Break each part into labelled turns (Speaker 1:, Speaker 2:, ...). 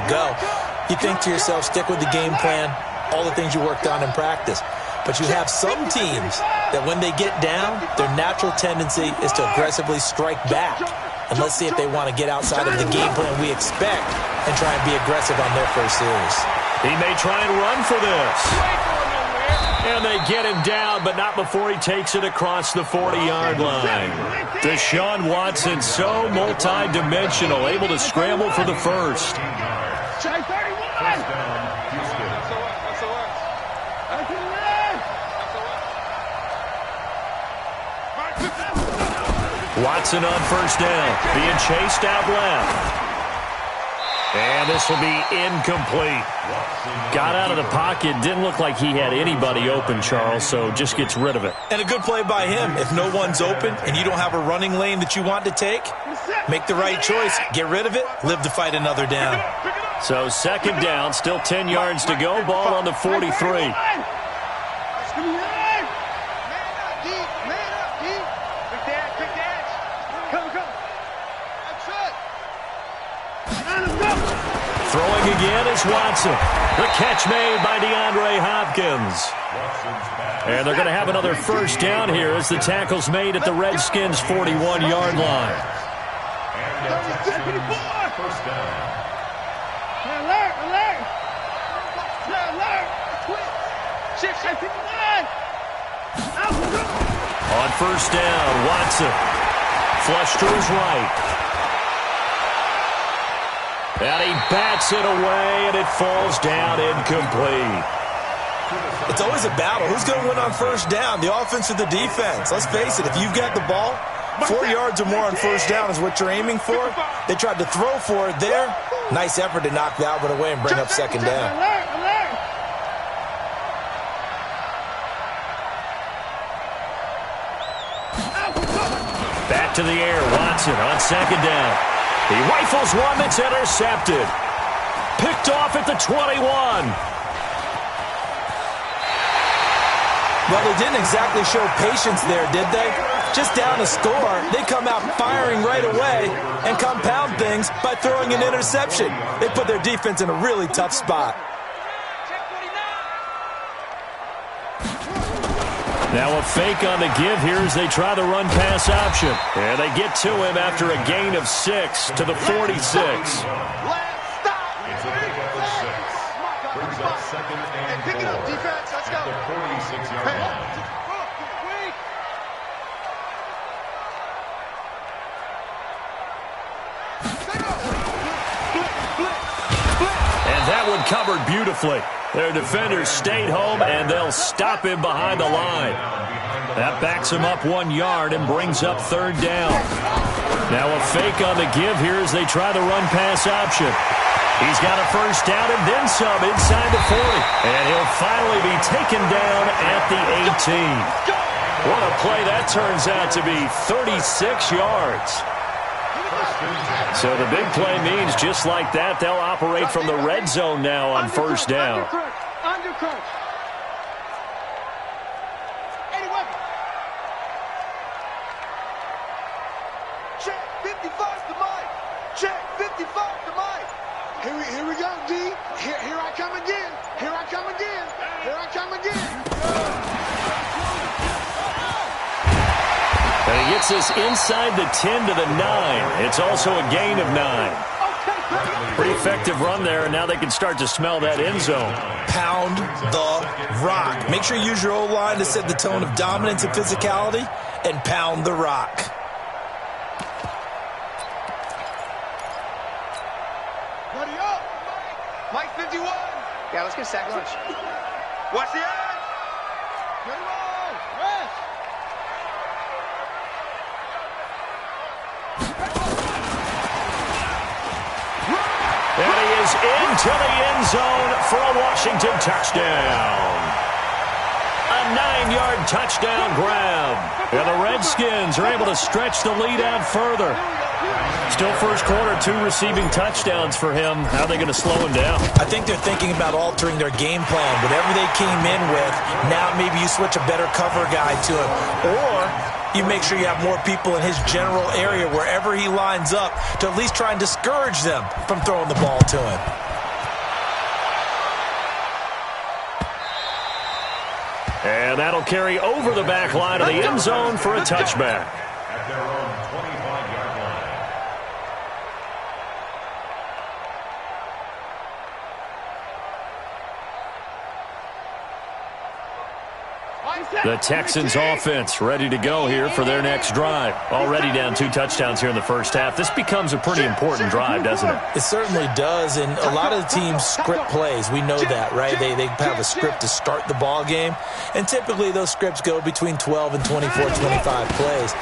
Speaker 1: go. You think to yourself, stick with the game plan, all the things you worked on in practice. But you have some teams that when they get down, their natural tendency is to aggressively strike back. And let's see if they want to get outside of the game plan we expect and try and be aggressive on their first series.
Speaker 2: He may try and run for this. And they get him down, but not before he takes it across the 40-yard line. Deshaun Watson, so multi-dimensional, able to scramble for the first. Watson on first down, being chased out left. And this will be incomplete. Got out of the pocket, didn't look like he had anybody open, Charles, so just gets rid of it.
Speaker 1: And a good play by him. If no one's open and you don't have a running lane that you want to take, make the right choice, get rid of it, live to fight another down.
Speaker 2: So second down, still 10 yards to go, ball on the 43. Throwing again is Watson. The catch made by DeAndre Hopkins. And they're going to have another first down here as the tackle's made at the Redskins' 41-yard line.
Speaker 3: First down.
Speaker 2: On first down, Watson. Flush to his right. And he bats it away, and it falls down incomplete.
Speaker 1: It's always a battle. Who's going to win on first down, the offense or the defense? Let's face it, if you've got the ball, 4 yards or more on first down is what you're aiming for. They tried to throw for it there. Nice effort to knock that one away and bring up second down.
Speaker 2: Back to the air, Watson on second down. He rifles one that's intercepted. Picked off at the 21.
Speaker 1: Well, they didn't exactly show patience there, did they? Just down a score, they come out firing right away and compound things by throwing an interception. They put their defense in a really tough spot.
Speaker 2: Now a fake on the give here as they try the run-pass option. And they get to him after a gain of 6 to the 46.
Speaker 3: It's a pick of 6. Brings up second and 4. Pick it up, defense. Let's go. The 46-yard line.
Speaker 2: And that one covered beautifully. Their defenders stayed home, and they'll stop him behind the line. That backs him up 1 yard and brings up third down. Now a fake on the give here as they try the run-pass option. He's got a first down and then some inside the 40. And he'll finally be taken down at the 18. What a play that turns out to be, 36 yards. So the big play means just like that, they'll operate from the red zone now on first down.
Speaker 3: Check 55 to Mike. Check 55 to Mike. Here we go, D. Here I come again. Here I come again. Here I come again.
Speaker 2: And he gets this inside the 10 to the 9. It's also a gain of 9. Pretty effective run there, and now they can start to smell that end zone.
Speaker 1: Pound the rock. Make sure you use your O-line to set the tone of dominance and physicality, and pound the rock.
Speaker 3: Buddy up. Mike 51.
Speaker 4: Yeah, let's get a sack lunch.
Speaker 3: Watch the edge. Good roll. Rest.
Speaker 2: And he is into the end zone for a Washington touchdown. A 9-yard touchdown grab. And the Redskins are able to stretch the lead out further. Still first quarter, 2 receiving touchdowns for him. How are they going to slow him down?
Speaker 1: I think they're thinking about altering their game plan. Whatever they came in with, now maybe you switch a better cover guy to him. Or you make sure you have more people in his general area wherever he lines up to at least try and discourage them from throwing the ball to him.
Speaker 2: And that'll carry over the back line of the end zone for a touchback.
Speaker 5: At their own 25-yard line.
Speaker 2: The Texans offense ready to go here for their next drive. Already down 2 touchdowns here in the first half. This becomes a pretty important drive, doesn't it?
Speaker 1: It certainly does, and a lot of the teams script plays. We know that, right? They have a script to start the ball game, and typically those scripts go between 12 and 24, 25 plays.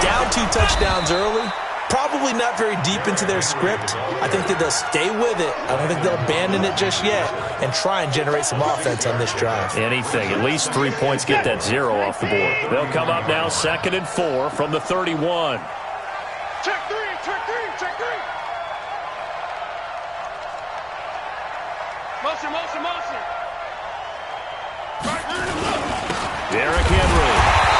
Speaker 1: Down 2 touchdowns early, probably not very deep into their script. I think that they'll stay with it. I don't think they'll abandon it just yet and try and generate some offense on this drive.
Speaker 2: Anything. At least 3 points, get that 0 off the board. They'll come up now 2nd and 4 from the 31.
Speaker 3: Check three, check three, check three. Motion, motion, motion.
Speaker 2: Derrick Henry.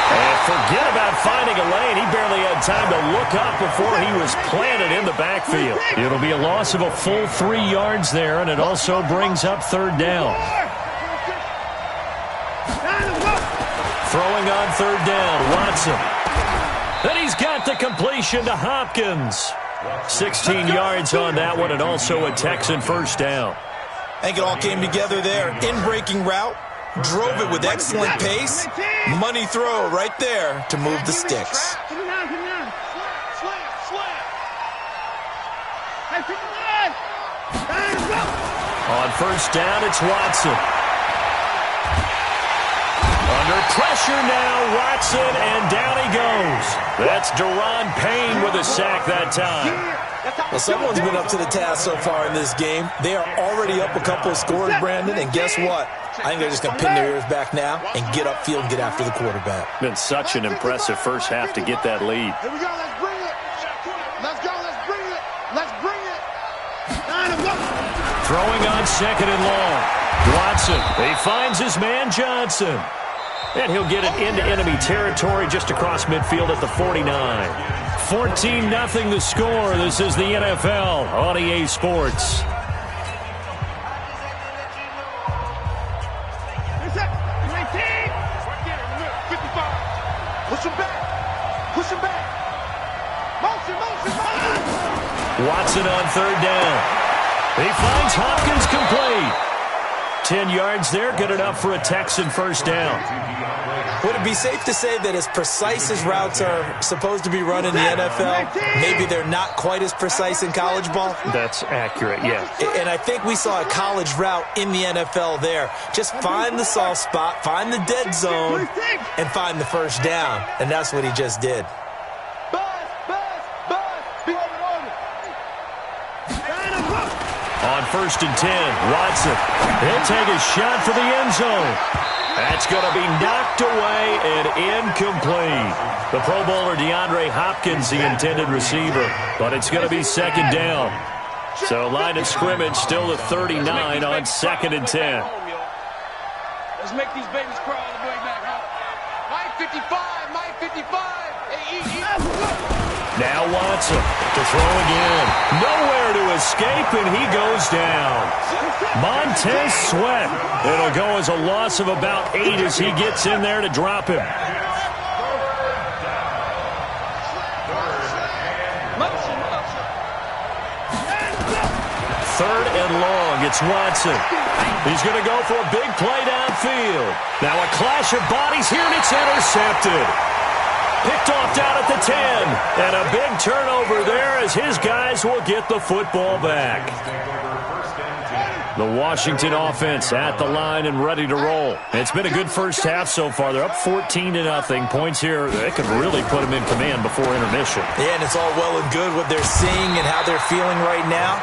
Speaker 2: And forget about finding a lane. He barely had time to look up before he was planted in the backfield. It'll be a loss of a full 3 yards there, and it also brings up 3rd down. Throwing on 3rd down, Watson. And he's got the completion to Hopkins. 16 yards on that one, and also a Texan 1st down.
Speaker 1: I think it all came together there. In-breaking route. Drove it with excellent pace. Money throw right there to move the sticks.
Speaker 2: On 1st down, it's Watson. Under pressure now, Watson, and down he goes. That's Daron Payne with a sack that time.
Speaker 1: Well, someone's been up to the task so far in this game. They are already up a couple of scores, Brandon, and guess what? I think they're just going to pin their ears back now and get upfield and get after the quarterback.
Speaker 2: Been such an impressive first half to get that lead.
Speaker 3: Here we go, let's bring it. Let's go, let's bring it. Let's bring it.
Speaker 2: Throwing on 2nd and long. Watson, he finds his man Johnson. And he'll get it into enemy territory just across midfield at the 49. 14-0 the score. This is the NFL on EA Sports.
Speaker 3: Push him back. Push him back. Motion, motion, motion.
Speaker 2: Watson on 3rd down. He finds Hopkins complete. 10 yards there, good enough for a Texan 1st down.
Speaker 1: Would it be safe to say that as precise as routes are supposed to be run in the NFL, maybe they're not quite as precise in college ball?
Speaker 2: That's accurate, yeah.
Speaker 1: And I think we saw a college route in the NFL there. Just find the soft spot, find the dead zone, and find the 1st down. And that's what he just did.
Speaker 2: On 1st and 10, Watson. He'll take a shot for the end zone. That's going to be knocked away and incomplete. The Pro Bowler DeAndre Hopkins, the intended receiver, but it's going to be 2nd down. So line of scrimmage still at 39 on 2nd and 10.
Speaker 3: Let's make these babies cry all the way back home. Mike 55, Mike 55.
Speaker 2: Now Watson to throw again. Nowhere to escape, and he goes down. Montez Sweat. It'll go as a loss of about 8 as he gets in there to drop him. 3rd and long. It's Watson. He's going to go for a big play downfield. Now a clash of bodies here, and it's intercepted. Picked off down at the 10. And a big turnover there as his guys will get the football back. The Washington offense at the line and ready to roll. It's been a good first half so far. They're up 14-0. Points here, they could really put them in command before intermission.
Speaker 1: Yeah, and it's all well and good what they're seeing and how they're feeling right now.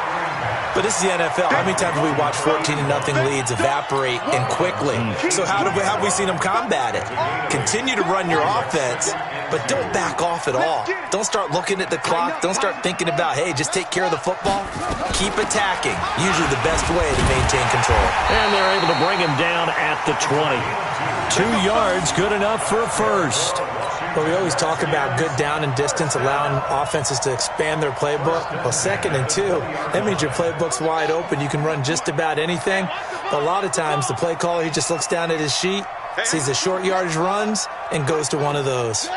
Speaker 1: But this is the NFL. How many times have we watched 14-0 leads evaporate and quickly? So how have we seen them combat it? Continue to run your offense, but don't back off at all. Don't start looking at the clock. Don't start thinking about, hey, just take care of the football. Keep attacking. Usually the best way to maintain control.
Speaker 2: And they're able to bring him down at the 20. 2 yards, good enough for a first.
Speaker 1: But we always talk about good down and distance, allowing offenses to expand their playbook. Well, 2nd and 2, that means your playbook's wide open. You can run just about anything. But a lot of times, the play caller, he just looks down at his sheet, sees the short yardage runs, and goes to one of those.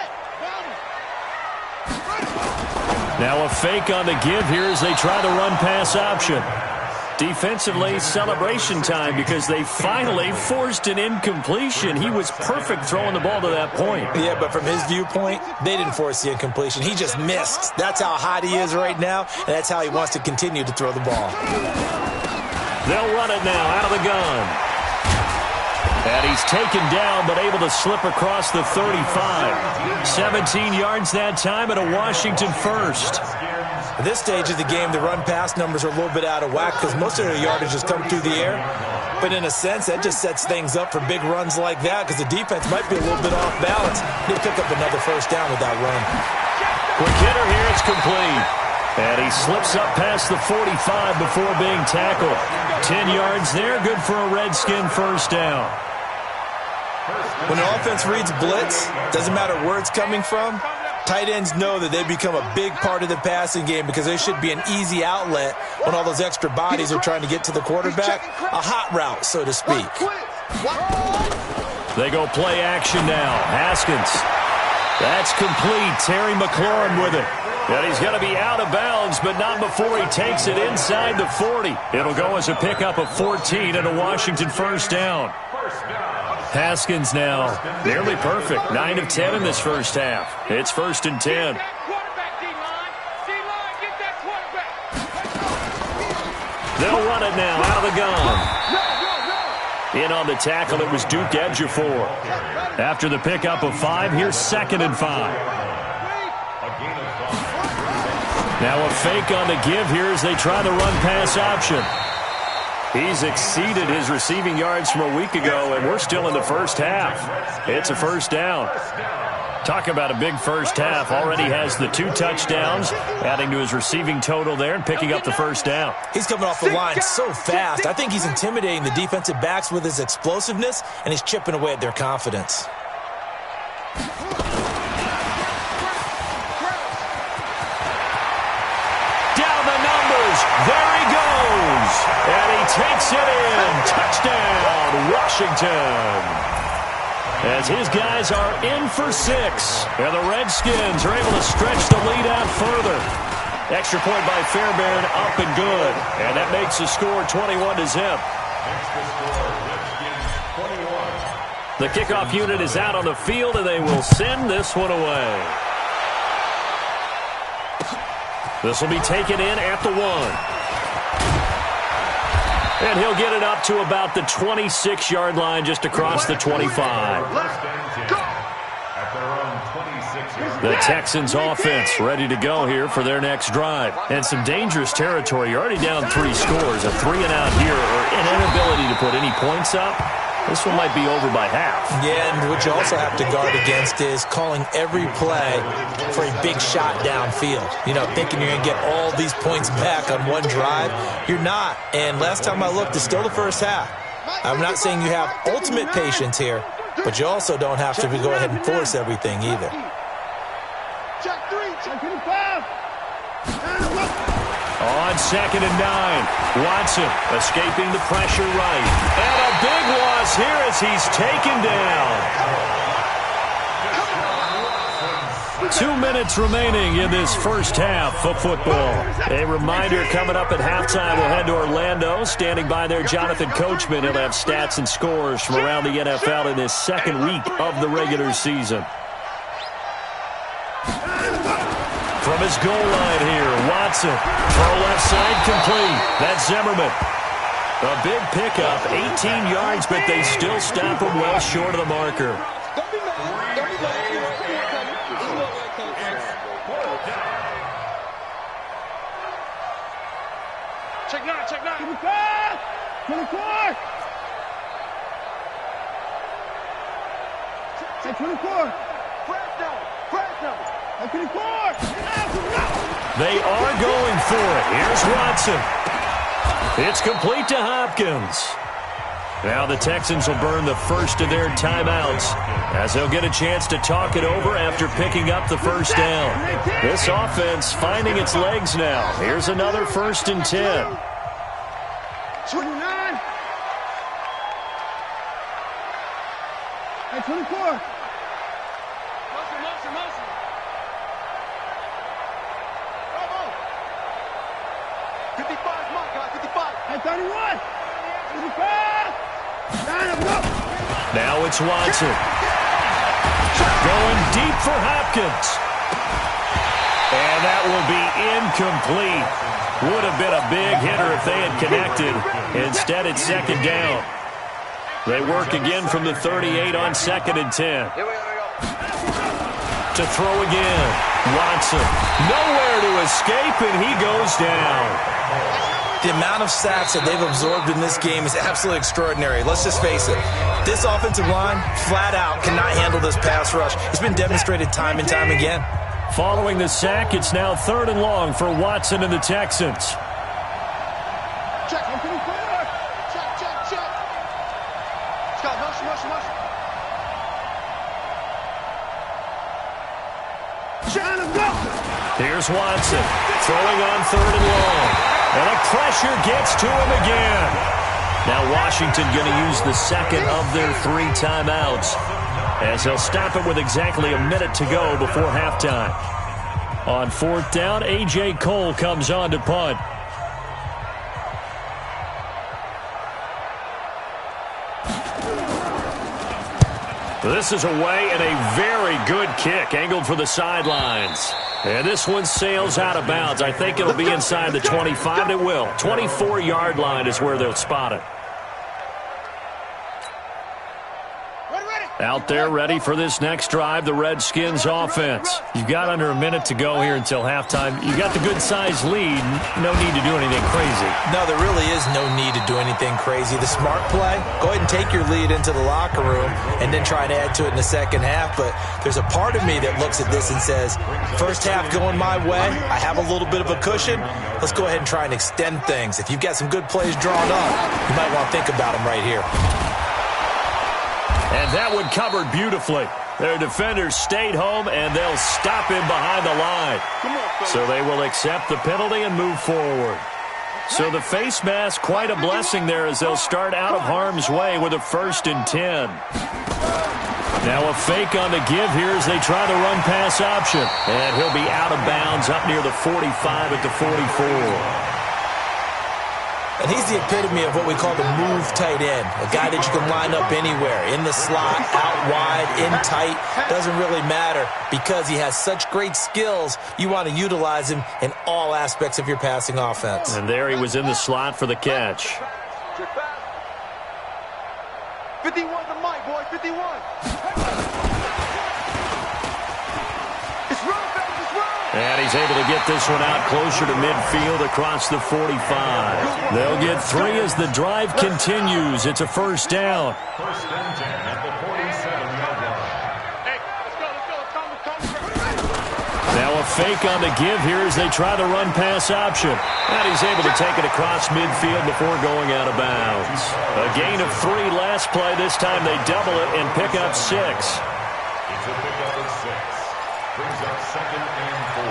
Speaker 2: Now a fake on the give here as they try the run-pass option. Defensively, celebration time because they finally forced an incompletion. He was perfect throwing the ball to that point.
Speaker 1: Yeah, but from his viewpoint, they didn't force the incompletion. He just missed. That's how hot he is right now, and that's how he wants to continue to throw the ball.
Speaker 2: They'll run it now out of the gun. And he's taken down, but able to slip across the 35. 17 yards that time and a Washington first.
Speaker 1: At this stage of the game, the run-pass numbers are a little bit out of whack because most of their yardage has come through the air. But in a sense, that just sets things up for big runs like that because the defense might be a little bit off balance. They'll pick up another first down with that run.
Speaker 2: Quick hitter here, it's complete. And he slips up past the 45 before being tackled. 10 yards there, good for a Redskin first down.
Speaker 1: When an offense reads blitz, doesn't matter where it's coming from, tight ends know that they become a big part of the passing game because there should be an easy outlet when all those extra bodies are trying to get to the quarterback. A hot route, so to speak.
Speaker 2: They go play action now. Haskins. That's complete. Terry McLaurin with it. And he's going to be out of bounds, but not before he takes it inside the 40. It'll go as a pickup of 14 and a Washington first down. Haskins now nearly perfect. 9 of 10 in this first half. It's 1st and 10. They'll run it now out of the gun. In on the tackle, it was Duke Ejiofor. After the pickup of 5, here's 2nd and 5. Now a fake on the give here as they try the run-pass option. He's exceeded his receiving yards from a week ago, and we're still in the first half. It's a first down. Talk about a big first half. Already has the 2 touchdowns, adding to his receiving total there and picking up the first down.
Speaker 1: He's coming off the line so fast. I think he's intimidating the defensive backs with his explosiveness, and he's chipping away at their confidence.
Speaker 2: Down the numbers. There he goes. And he takes it in. Touchdown, Washington. As his guys are in for 6. And the Redskins are able to stretch the lead out further. Extra point by Fairbairn, up and good. And that makes the score 21-0. The kickoff unit is out on the field, and they will send this one away. This will be taken in at the 1. And he'll get it up to about the 26-yard line, just across the 25. The Texans offense ready to go here for their next drive. And some dangerous territory. You're already down 3 scores. A 3-and-out here, or an inability to put any points up. This one might be over by half.
Speaker 1: Yeah, and what you also have to guard against is calling every play for a big shot downfield. You know, thinking you're going to get all these points back on one drive. You're not. And last time I looked, it's still the first half. I'm not saying you have ultimate patience here, but you also don't have to go ahead and force everything either.
Speaker 3: Check 3, check 5.
Speaker 2: On 2nd and 9, Watson escaping the pressure right. And a big loss here as he's taken down. 2 minutes remaining in this first half of football. A reminder coming up at halftime, we'll head to Orlando. Standing by there, Jonathan Coachman. He'll have stats and scores from around the NFL in this second week of the regular season. From his goal line here, Watson. Throw left side complete. That's Zimmerman. A big pickup, 18 yards, but they still stop him well short of the marker.
Speaker 3: Check 9, check 9. 24. Check 24. Fresh number.
Speaker 2: They are going for it. Here's Watson. It's complete to Hopkins. Now the Texans will burn the first of their timeouts as they'll get a chance to talk it over after picking up the first down. This offense finding its legs now. Here's another 1st and 10.
Speaker 3: 29. Hey, 24. Motion. 55 is mine, guys. 55. Hey, 31. 55.
Speaker 2: Now it's Watson. Going deep for Hopkins. And that will be incomplete. Would have been a big hitter if they had connected. Instead, it's second down. They work again from the 38 on 2nd and 10. To throw again. Watson. Nowhere to escape, and he goes down.
Speaker 1: The amount of sacks that they've absorbed in this game is absolutely extraordinary. Let's just face it. This offensive line, flat out, cannot handle this pass rush. It's been demonstrated time and time again.
Speaker 2: Following the sack, it's now 3rd and long for Watson and the Texans.
Speaker 3: Check. I'm pretty forward. Check. Scott, motion. Check, let's go.
Speaker 2: Here's Watson, throwing on 3rd and long. And the pressure gets to him again. Now Washington going to use the second of their 3 timeouts as they'll stop it with exactly a minute to go before halftime. On 4th down, A.J. Cole comes on to punt. This is away and a very good kick angled for the sidelines. And this one sails out of bounds. I think it'll be inside the 25, and it will. 24-yard line is where they'll spot it. Out there ready for this next drive, the Redskins offense. You've got under a minute to go here until halftime. You got the good-sized lead. No need to do anything crazy.
Speaker 1: No, there really is no need to do anything crazy. The smart play, go ahead and take your lead into the locker room and then try to add to it in the second half. But there's a part of me that looks at this and says, first half going my way, I have a little bit of a cushion. Let's go ahead and try and extend things. If you've got some good plays drawn up, you might want to think about them right here.
Speaker 2: And that one covered beautifully. Their defenders stayed home, and they'll stop him behind the line. So they will accept the penalty and move forward. So the face mask, quite a blessing there as they'll start out of harm's way with a 1st and 10. Now a fake on the give here as they try the run-pass option. And he'll be out of bounds up near the 45 at the 44.
Speaker 1: And he's the epitome of what we call the move tight end, a guy that you can line up anywhere, in the slot, out wide, in tight, doesn't really matter because he has such great skills. You want to utilize him in all aspects of your passing offense.
Speaker 2: And there he was in the slot for the catch.
Speaker 3: 51 to Mike, boy, 51.
Speaker 2: And he's able to get this one out closer to midfield across the 45. They'll get 3 as the drive continues. It's a 1st down.
Speaker 5: 1st and 10 at the 47-yard line.
Speaker 3: Hey, let's go.
Speaker 2: Now a fake on the give here as they try the run-pass option. And he's able to take it across midfield before going out of bounds. A gain of 3 last play. This time they double it and pick up 6.
Speaker 5: It's a pickup of 6. Brings up 2nd and 4.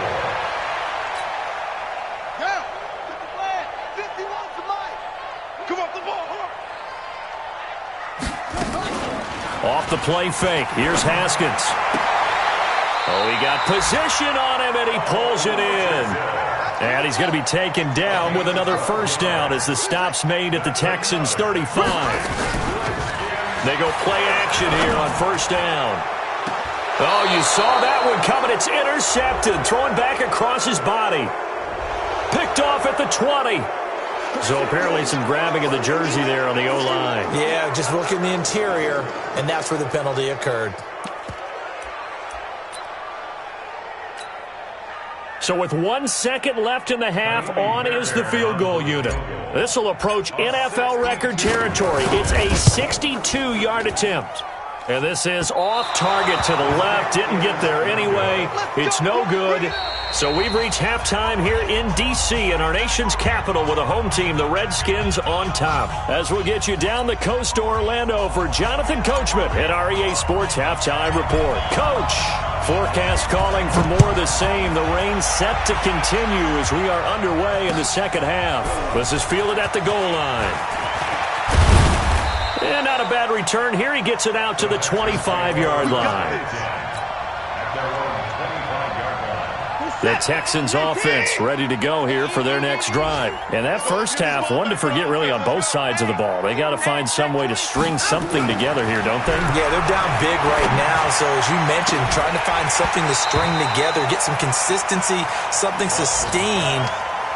Speaker 3: Go! 51 to Mike. Come off the ball,
Speaker 2: Off the play fake. Here's Haskins. Oh, he got position on him, and he pulls it in. And he's going to be taken down with another 1st down as the stop's made at the Texans' 35. They go play action here on 1st down. Oh, you saw that one coming. It's intercepted. Throwing back across his body. Picked off at the 20. So apparently some grabbing of the jersey there on the O-line.
Speaker 1: Yeah, just look in the interior, and that's where the penalty occurred.
Speaker 2: So with 1 second left in the half, on is the field goal unit. This will approach NFL record territory. It's a 62-yard attempt. And this is off target to the left. Didn't get there anyway. It's no good. So we've reached halftime here in D.C. in our nation's capital with a home team, the Redskins, on top. As we'll get you down the coast to Orlando for Jonathan Coachman at our EA Sports Halftime Report. Coach, forecast calling for more of the same. The rain set to continue as we are underway in the second half. This is fielded at the goal line. And not a bad return here. He gets it out to the 25-yard line. The Texans offense ready to go here for their next drive. And that first half, one to forget really on both sides of the ball. They got to find some way to string something together here, don't they?
Speaker 1: Yeah, they're down big right now. So as you mentioned, trying to find something to string together, get some consistency, something sustained,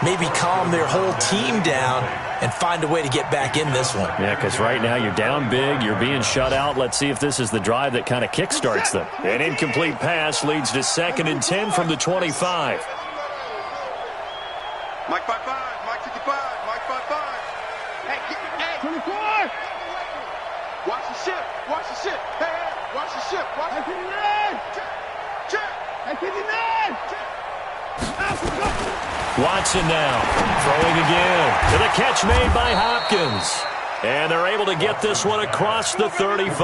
Speaker 1: maybe calm their whole team down and find a way to get back in this one.
Speaker 2: Yeah, because right now you're down big, you're being shut out. Let's see if this is the drive that kind of kickstarts them. An incomplete pass leads to 2nd and 10 from the 25.
Speaker 3: Mike 5-5, Mike 55, Mike 5-5. Hey, 24! Watch the ship, watch the ship. Hey, watch the ship, watch the ship. Check. Hey, 59!
Speaker 2: Watson now, throwing again to the catch made by Hopkins. And they're able to get this one across the 35.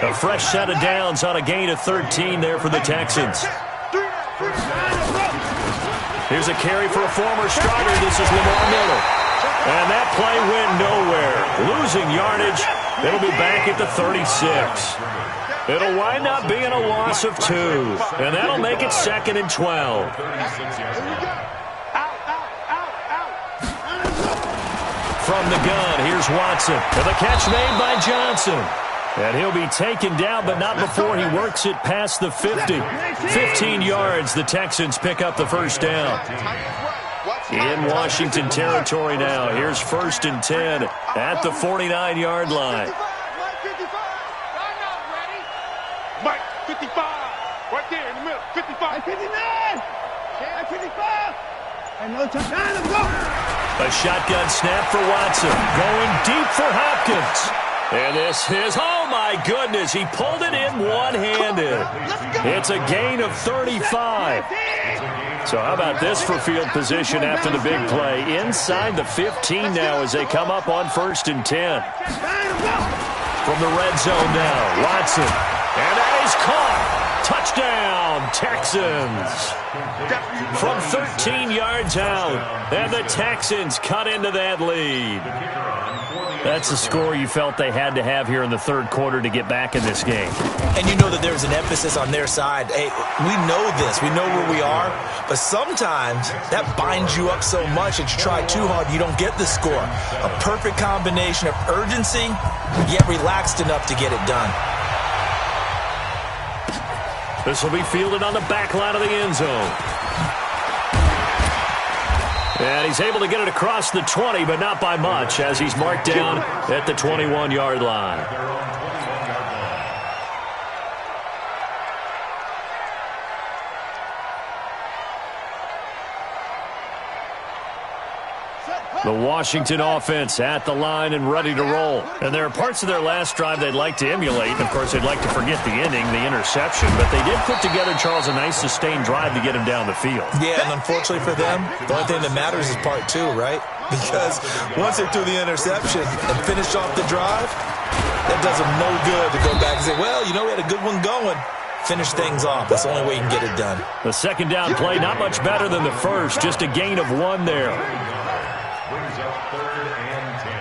Speaker 2: A fresh set of downs on a gain of 13 there for the Texans. Here's a carry for a former starter. This is Lamar Miller. And that play went nowhere. Losing yardage. It'll be back at the 36. It'll wind up being a loss of 2. And that'll make it 2nd and 12. From the gun, here's Watson. And the catch made by Johnson. And he'll be taken down, but not before he works it past the 50. 15 yards, the Texans pick up the first down. In Washington territory now. Here's 1st and 10 at the 49-yard line.
Speaker 3: Mike 55, right there in the middle. 55, 59, 55. And no time to go.
Speaker 2: A shotgun snap for Watson. Going deep for Hopkins. And this is, oh my goodness, he pulled it in one-handed. It's a gain of 35. So how about this for field position after the big play? Inside the 15 now as they come up on 1st and 10. From the red zone now, Watson. And that is caught. Touchdown, Texans. From 13 yards out. And the Texans cut into that lead. That's the score you felt they had to have here in the third quarter to get back in this game.
Speaker 1: And you know that there's an emphasis on their side. Hey, we know this. We know where we are. But sometimes that binds you up so much that you try too hard, you don't get the score. A perfect combination of urgency, yet relaxed enough to get it done.
Speaker 2: This will be fielded on the back line of the end zone. And he's able to get it across the 20, but not by much, as he's marked down at the 21-yard line. The Washington offense at the line and ready to roll. And there are parts of their last drive they'd like to emulate. Of course, they'd like to forget the ending, the interception. But they did put together, Charles, a nice sustained drive to get him down the field.
Speaker 1: Yeah, and unfortunately for them, the only thing that matters is part 2, right? Because once they threw the interception and finished off the drive, that does them no good to go back and say, well, you know, we had a good one going. Finish things off. That's the only way you can get it done.
Speaker 2: The second down play, not much better than the first. Just a gain of 1 there.
Speaker 5: Brings up 3rd and 10.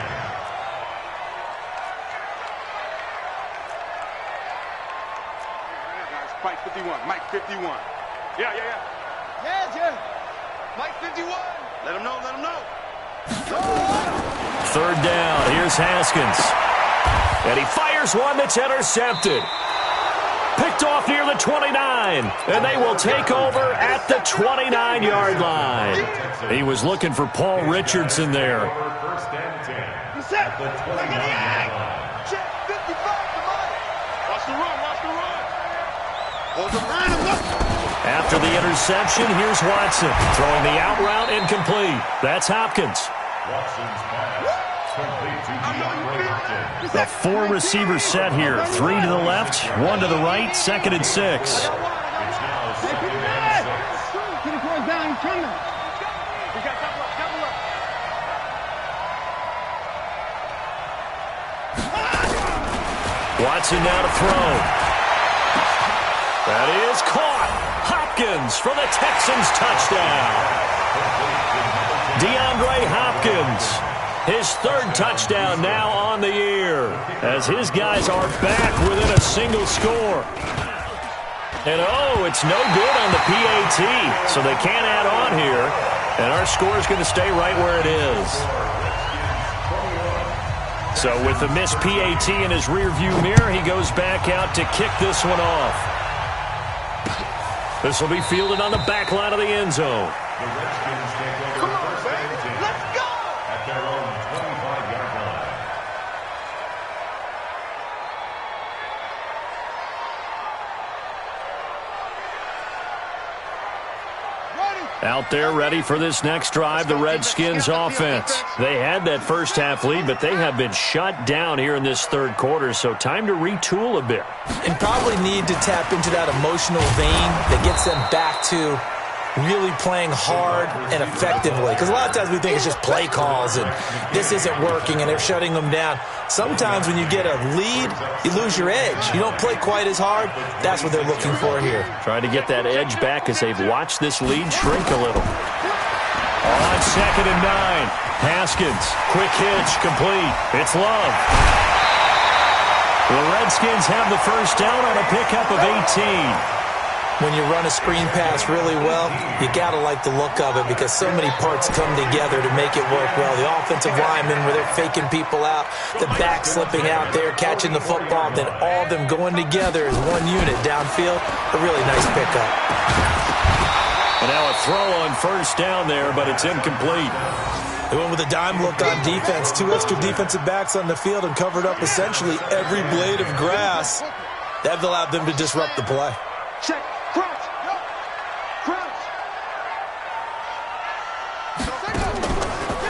Speaker 3: Mike 51, Mike 51. Yeah. Yeah. Mike 51. Let him know, let him know.
Speaker 2: 3rd down. Here's Haskins. And he fires one that's intercepted. Picked off near the 29. And they will take over at the 29-yard line. He was looking for Paul Richardson there.
Speaker 5: 1st and 10. At the 29-yard line.
Speaker 3: Check 55 to Mike. Watch the run, watch the run. Hold the line,
Speaker 2: After the interception, here's Watson. Throwing the out route incomplete. That's Hopkins.
Speaker 5: Watson's pass. Complete to DeAndre Hopkins.
Speaker 2: The 4 receiver set here. 3 to the left, 1 to the right, 2nd and 6.
Speaker 5: It's now 2nd and 6.
Speaker 3: down, he's coming. We got double up.
Speaker 2: Watson now to throw. That is caught. Hopkins for the Texans touchdown. DeAndre Hopkins. His third touchdown now on the year, as his guys are back within a single score. And, it's no good on the PAT, so they can't add on here. And our score is going to stay right where it is. So with the missed PAT in his rearview mirror, he goes back out to kick this one off. This will be fielded on the back line of the end zone.
Speaker 3: Come on, baby. Let's go!
Speaker 5: At their own 25-yard line.
Speaker 2: Out there ready for this next drive, the Redskins offense. They had that first half lead, but they have been shut down here in this third quarter, so time to retool a bit.
Speaker 1: And probably need to tap into that emotional vein that gets them back to really playing hard and effectively. Because a lot of times we think it's just play calls and this isn't working and they're shutting them down. Sometimes when you get a lead, you lose your edge. You don't play quite as hard. That's what they're looking for here.
Speaker 2: Trying to get that edge back as they've watched this lead shrink a little. On 2nd and 9, Haskins, quick hitch, complete. It's Love. The Redskins have the first down on a pickup of 18.
Speaker 1: When you run a screen pass really well, you got to like the look of it because so many parts come together to make it work well. The offensive linemen, where they're faking people out, the back slipping out there, catching the football, then all of them going together as one unit downfield. A really nice pickup.
Speaker 2: And now a throw on first down there, but it's incomplete.
Speaker 1: They went with a dime look on defense. 2 extra defensive backs on the field and covered up essentially every blade of grass. That allowed them to disrupt the play.
Speaker 3: Check. Crouch. Crouch.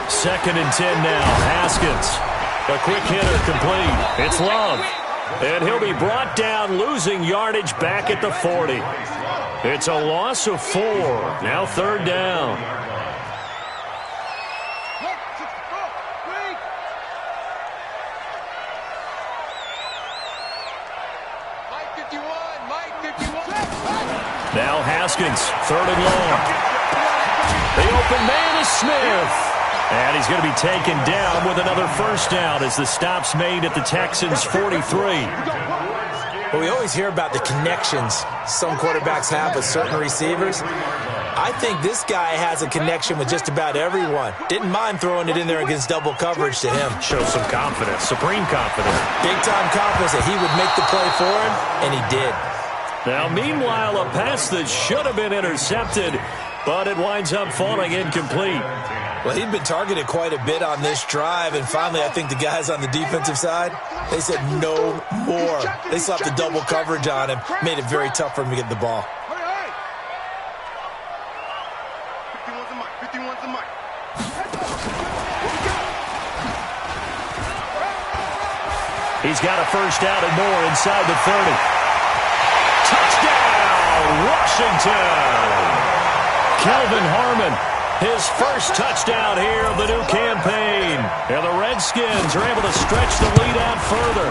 Speaker 2: 2nd and 10 now. Haskins. A quick hitter complete. It's Love. And he'll be brought down, losing yardage back at the 40. It's a loss of 4. Now 3rd down. Now Haskins, 3rd and long. The open man is Smith. And he's going to be taken down with another first down as the stop's made at the Texans' 43.
Speaker 1: Well, we always hear about the connections some quarterbacks have with certain receivers. I think this guy has a connection with just about everyone. Didn't mind throwing it in there against double coverage to him.
Speaker 2: Shows some confidence, supreme confidence.
Speaker 1: Big-time confidence that he would make the play for him, and he did.
Speaker 2: Now, meanwhile, a pass that should have been intercepted, but it winds up falling incomplete.
Speaker 1: Well, he'd been targeted quite a bit on this drive, and finally I think the guys on the defensive side, they said no more. They slapped the double coverage on him, made it very tough for him to get the ball.
Speaker 3: 51's the mic.
Speaker 2: He's got a first down and more inside the 30. Touchdown, Washington! Kelvin Harmon, his first touchdown here of the new campaign. And the Redskins are able to stretch the lead out further.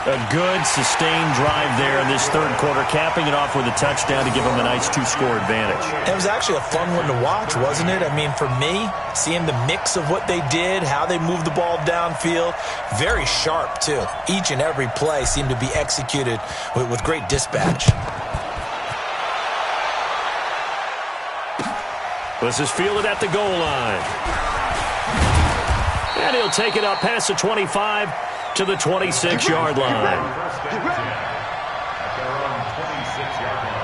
Speaker 2: A good, sustained drive there in this third quarter, capping it off with a touchdown to give them a nice 2-score advantage.
Speaker 1: It was actually a fun one to watch, wasn't it? I mean, for me, seeing the mix of what they did, how they moved the ball downfield, very sharp, too. Each and every play seemed to be executed with great dispatch.
Speaker 2: This is fielded at the goal line. And he'll take it up past the 25 to the 26-yard line.
Speaker 5: At their own 26-yard line.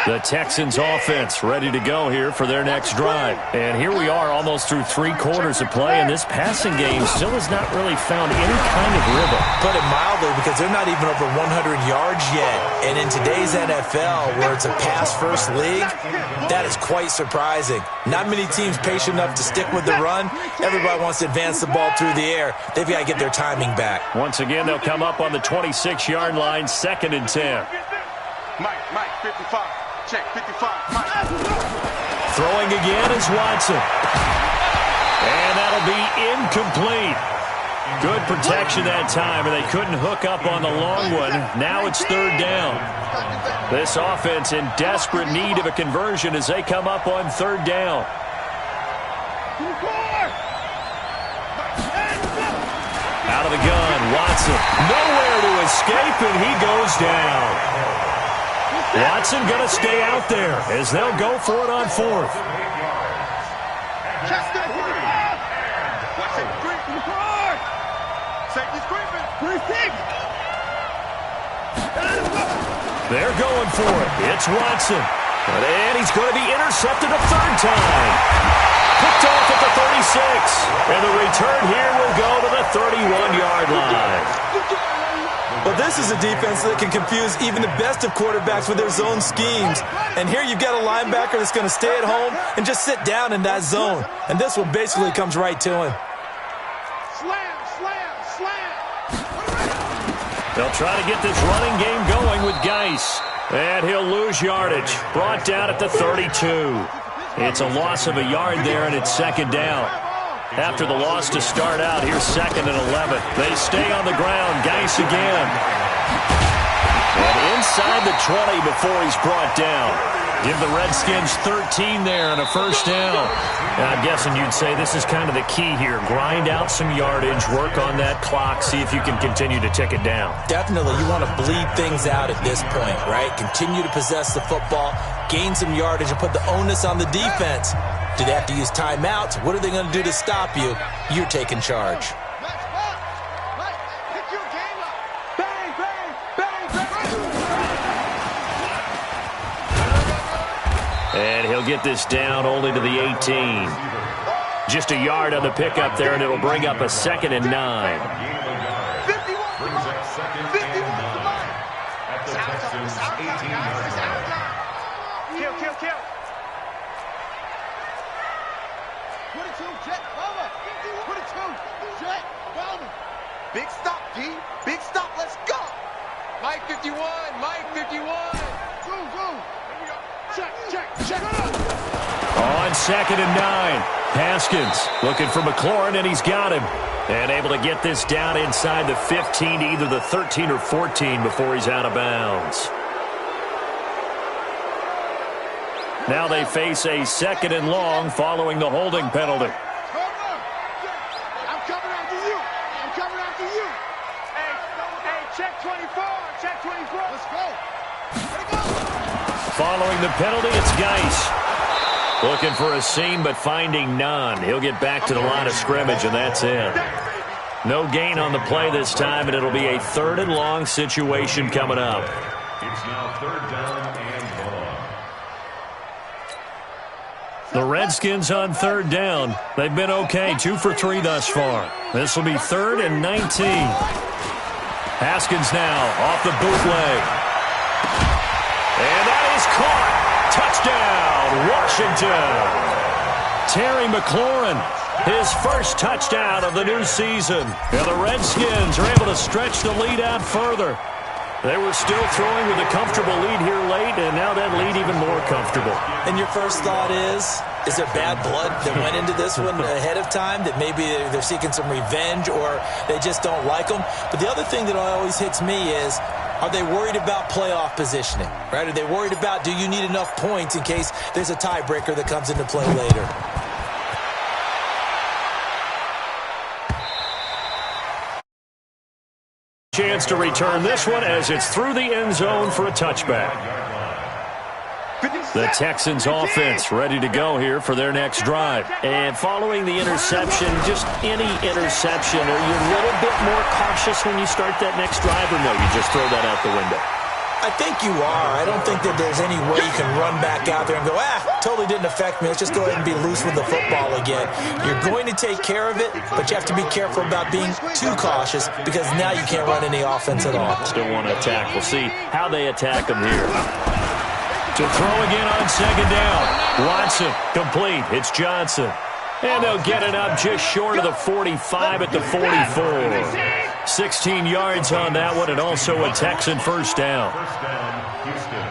Speaker 2: The Texans offense ready to go here for their next drive. And here we are almost through 3 quarters of play, and this passing game still has not really found any kind of rhythm.
Speaker 1: Put it mildly, because they're not even over 100 yards yet. And in today's NFL, where it's a pass-first league, that is quite surprising. Not many teams patient enough to stick with the run. Everybody wants to advance the ball through the air. They've got to get their timing back.
Speaker 2: Once again, they'll come up on the 26-yard line, 2nd and 10.
Speaker 3: Mike, 55. Check, 55. Mike.
Speaker 2: Throwing again is Watson. And that'll be incomplete. Good protection that time, and they couldn't hook up on the long one. Now it's third down. This offense in desperate need of a conversion as they come up on third down. Out of the gun, Watson. Nowhere to escape, and he goes down. Watson going to stay out there as they'll go for it on fourth. They're going for it. It's Watson. And he's going to be intercepted a third time. Picked off at the 36. And the return here will go to the 31-yard line.
Speaker 1: Well, this is a defense that can confuse even the best of quarterbacks with their zone schemes. And here you've got a linebacker that's going to stay at home and just sit down in that zone. And this one basically comes right to him.
Speaker 2: They'll try to get this running game going with Geis. And he'll lose yardage. Brought down at the 32. It's a loss of a yard there, and it's second down. After the loss to start out, here's second and 11. They stay on the ground. Geis again. And inside the 20 before he's brought down. Give the Redskins 13 there and a first down. And I'm guessing you'd say this is kind of the key here. Grind out some yardage, work on that clock, see if you can continue to tick it down.
Speaker 1: Definitely, you want to bleed things out at this point, right? Continue to possess the football, gain some yardage, and put the onus on the defense. Do they have to use timeouts? What are they going to do to stop you? You're taking charge.
Speaker 2: And he'll get this down only to the 18. Just a yard on the pickup there, and it'll bring up a second and 9.
Speaker 3: 51. Brings up second and 9 at the Texans' 18-yard line.
Speaker 4: Kill. 22, jet, over. 22, jet, over.
Speaker 3: Big stop, D. Big stop. Let's go. Mike 51. Go. Check.
Speaker 2: On second and 9, Haskins looking for McLaurin, and he's got him. And able to get this down inside the 15, either the 13 or 14 before he's out of bounds. Now they face a second and long following the holding penalty.
Speaker 3: I'm coming after you. Hey, check 24. Let's go.
Speaker 2: Following the penalty, it's Geis. Looking for a seam, but finding none. He'll get back to the line of scrimmage, and that's it. No gain on the play this time, and it'll be a third and long situation coming up.
Speaker 5: It's now third down and long.
Speaker 2: The Redskins on third down. They've been okay, 2 for 3 thus far. This will be third and 19. Haskins now off the bootleg. And that is caught. Touchdown, Washington. Terry McLaurin, his first touchdown of the new season. And the Redskins are able to stretch the lead out further. They were still throwing with a comfortable lead here late, and now that lead even more comfortable.
Speaker 1: And your first thought is there bad blood that went into this one ahead of time, that maybe they're seeking some revenge or they just don't like them? But the other thing that always hits me is, are they worried about playoff positioning, right? Are they worried about, do you need enough points in case there's a tiebreaker that comes into play later?
Speaker 2: Chance to return this one as it's through the end zone for a touchback. The Texans offense ready to go here for their next drive. And following the interception, just any interception, are you a little bit more cautious when you start that next drive, or no, you just throw that out the window?
Speaker 1: I think you are. I don't think that there's any way you can run back out there and go, totally didn't affect me. Let's just go ahead and be loose with the football again. You're going to take care of it, but you have to be careful about being too cautious because now you can't run any offense at all.
Speaker 2: Still want to attack. We'll see how they attack them here. To throw again on second down. Watson, complete. It's Johnson. And they'll get it up just short of the 45 at the 44. 16 yards on that one, and also a Texan first down.
Speaker 5: First down, Houston.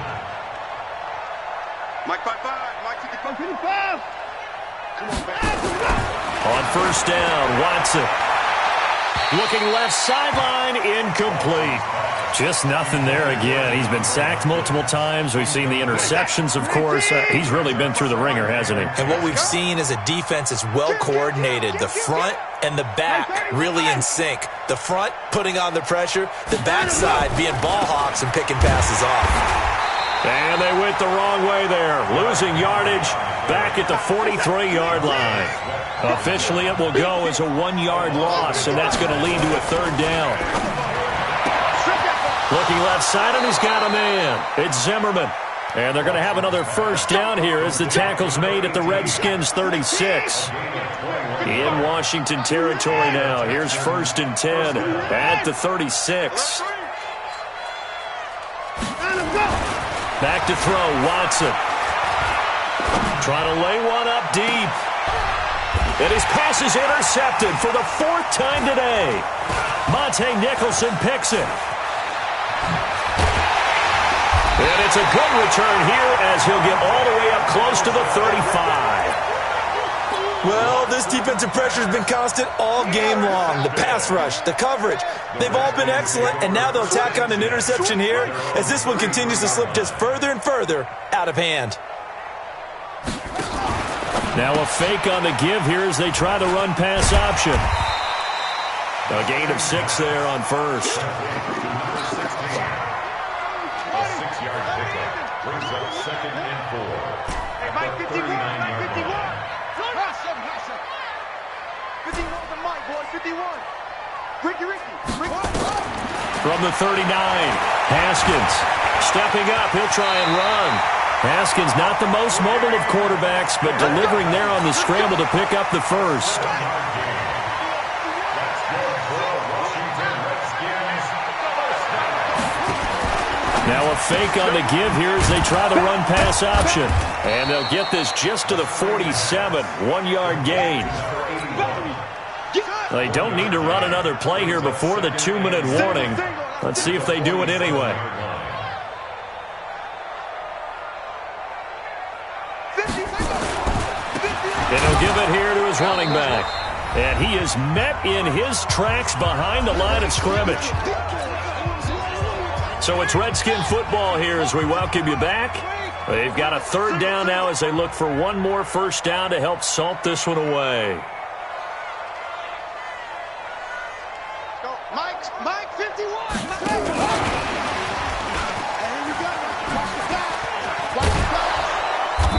Speaker 3: Mike 55. Mike 55. Come on, baby.
Speaker 2: On first down, Watson. Looking left sideline, incomplete. Just nothing there again. He's been sacked multiple times. We've seen the interceptions, of course. He's really been through the ringer, hasn't he?
Speaker 1: And what we've seen is a defense that's well coordinated. The front and the back really in sync. The front putting on the pressure, the backside being ball hawks and picking passes off.
Speaker 2: And they went the wrong way there. Losing yardage back at the 43-yard line. Officially, it will go as a 1-yard loss, and that's going to lead to a 3rd down. Looking left side, and he's got a man. It's Zimmerman. And they're going to have another 1st down here as the tackle's made at the Redskins' 36. In Washington territory now. Here's 1st and 10 at the 36. Back to throw, Watson. Trying to lay one up deep. And his pass is intercepted for the 4th time today. Monte Nicholson picks it. And it's a good return here as he'll get all the way up close to the 35.
Speaker 1: Well, this defensive pressure has been constant all game long. The pass rush, the coverage, they've all been excellent, and now they'll tack on an interception here as this one continues to slip just further and further out of hand.
Speaker 2: Now a fake on the give here as they try the run-pass option. A gain of 6 there on 1st.
Speaker 5: A 6-yard pickup brings up 2nd and 4.
Speaker 3: Hey, Mike 51, Mike 51. 51 to Mike, boys, 51. Ricky.
Speaker 2: From the 39, Haskins stepping up. He'll try and run. Haskins not the most mobile of quarterbacks, but delivering there on the scramble to pick up the 1st. Now a fake on the give here as they try the run-pass option. And they'll get this just to the 47, 1-yard gain. They don't need to run another play here before the 2-minute warning. Let's see if they do it anyway. And he'll give it here to his running back. And he is met in his tracks behind the line of scrimmage. So it's Redskin football here as we welcome you back. They've got a 3rd down now as they look for one more 1st down to help salt this one away.
Speaker 4: Mike 51.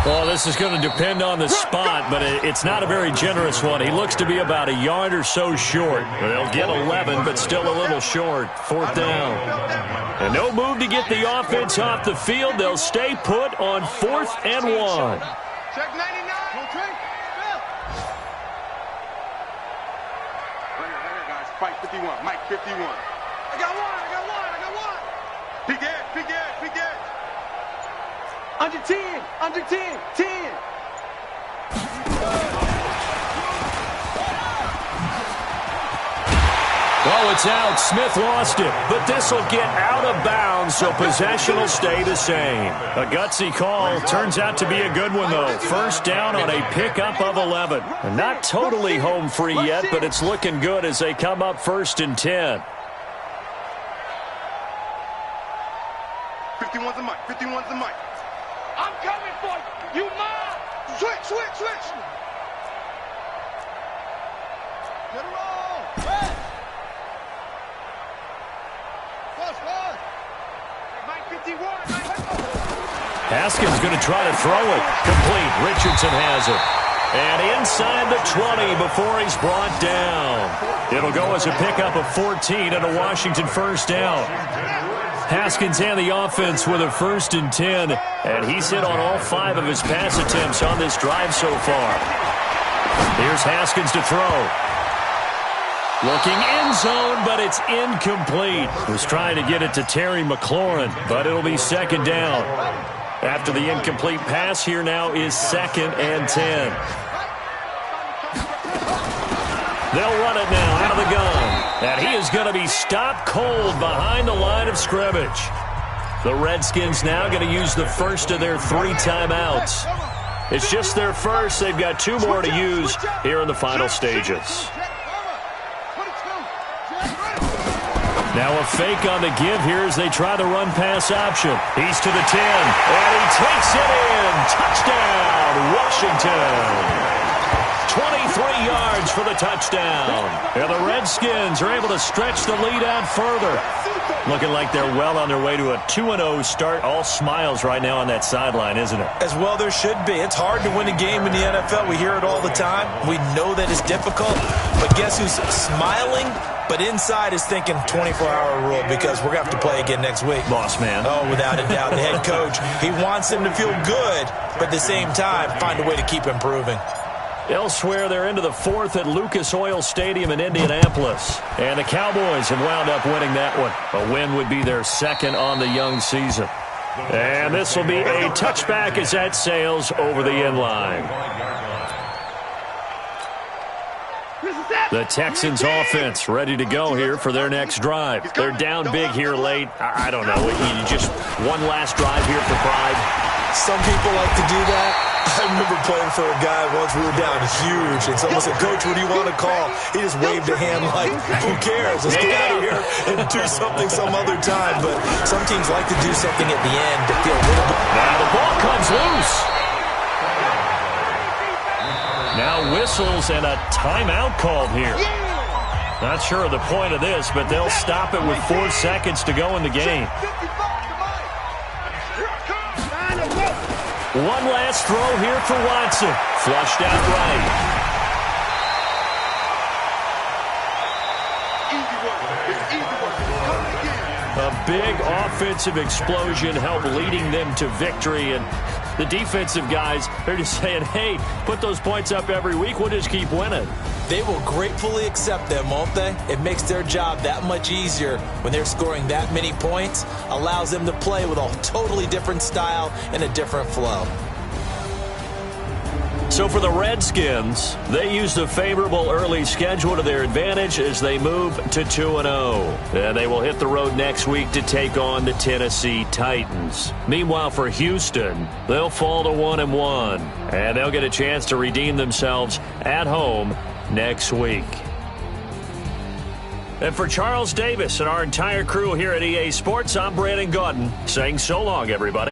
Speaker 2: Well, this is going to depend on the spot, but it's not a very generous one. He looks to be about a yard or so short. They'll get 11, but still a little short. 4th down. And no move to get the offense off the field. They'll stay put on 4th and 1.
Speaker 3: Check 99. Right here, guys. Fight 51. Mike 51. I got one. Big edge. Under 10. 10.
Speaker 2: Well, it's out. Smith lost it, but this will get out of bounds, so possession will stay the same. A gutsy call. Turns out to be a good one, though. 1st down on a pickup of 11. Not totally home free yet, but it's looking good as they come up 1st and 10.
Speaker 3: 51's a Mike. 51's a Mike. I'm coming for you. You mine. Switch.
Speaker 4: Get it all. Hey.
Speaker 3: Mike 51.
Speaker 2: Haskins going to try to throw it. Complete. Richardson has it. And inside the 20 before he's brought down. It'll go as a pickup of 14 and a Washington 1st down. Haskins and the offense with a 1st and 10. And he's hit on all 5 of his pass attempts on this drive so far. Here's Haskins to throw. Looking end zone, but it's incomplete. Was trying to get it to Terry McLaurin, but it'll be 2nd down. After the incomplete pass, here now is 2nd and 10. They'll run it now out of the gun. And he is going to be stopped cold behind the line of scrimmage. The Redskins now going to use the 1st of their 3 timeouts. It's just their 1st. They've got 2 more to use here in the final stages. Now a fake on the give here as they try the run-pass option. He's to the 10, and he takes it in. Touchdown, Washington. 23 yards for the touchdown. And the Redskins are able to stretch the lead out further. Looking like they're well on their way to a 2-0 start. All smiles right now on that sideline, isn't it?
Speaker 1: As well there should be. It's hard to win a game in the NFL. We hear it all the time. We know that it's difficult. But guess who's smiling? But inside is thinking 24-hour rule because we're going to have to play again next week.
Speaker 2: Boss man.
Speaker 1: Oh, without a doubt. The head coach, he wants them to feel good, but at the same time, find a way to keep improving.
Speaker 2: Elsewhere, they're into the fourth at Lucas Oil Stadium in Indianapolis. And the Cowboys have wound up winning that one. A win would be their second on the young season. And this will be a touchback as that sails over the inline. The Texans offense ready to go here for their next drive. They're down big here late. I don't know. Just one last drive here for pride.
Speaker 1: Some people like to do that. I remember playing for a guy once. We were down huge, and someone said, "Coach, what do you want to call?" He just waved a hand like, "Who cares? Let's get out of here and do something some other time." But some teams like to do something at the end to feel a little bit.
Speaker 2: Now the ball comes loose. Now whistles and a timeout called here. Not sure of the point of this, but they'll stop it with 4 seconds to go in the game. One last throw here for Watson. Flushed out right. A big offensive explosion helped leading them to victory. And the defensive guys, they're just saying, hey, put those points up every week. We'll just keep winning.
Speaker 1: They will gratefully accept them, won't they? It makes their job that much easier when they're scoring that many points. Allows them to play with a totally different style and a different flow.
Speaker 2: So for the Redskins, they used a favorable early schedule to their advantage as they move to 2-0. And they will hit the road next week to take on the Tennessee Titans. Meanwhile, for Houston, they'll fall to 1-1. And they'll get a chance to redeem themselves at home next week. And for Charles Davis and our entire crew here at EA Sports, I'm Brandon Gaudin saying so long, everybody.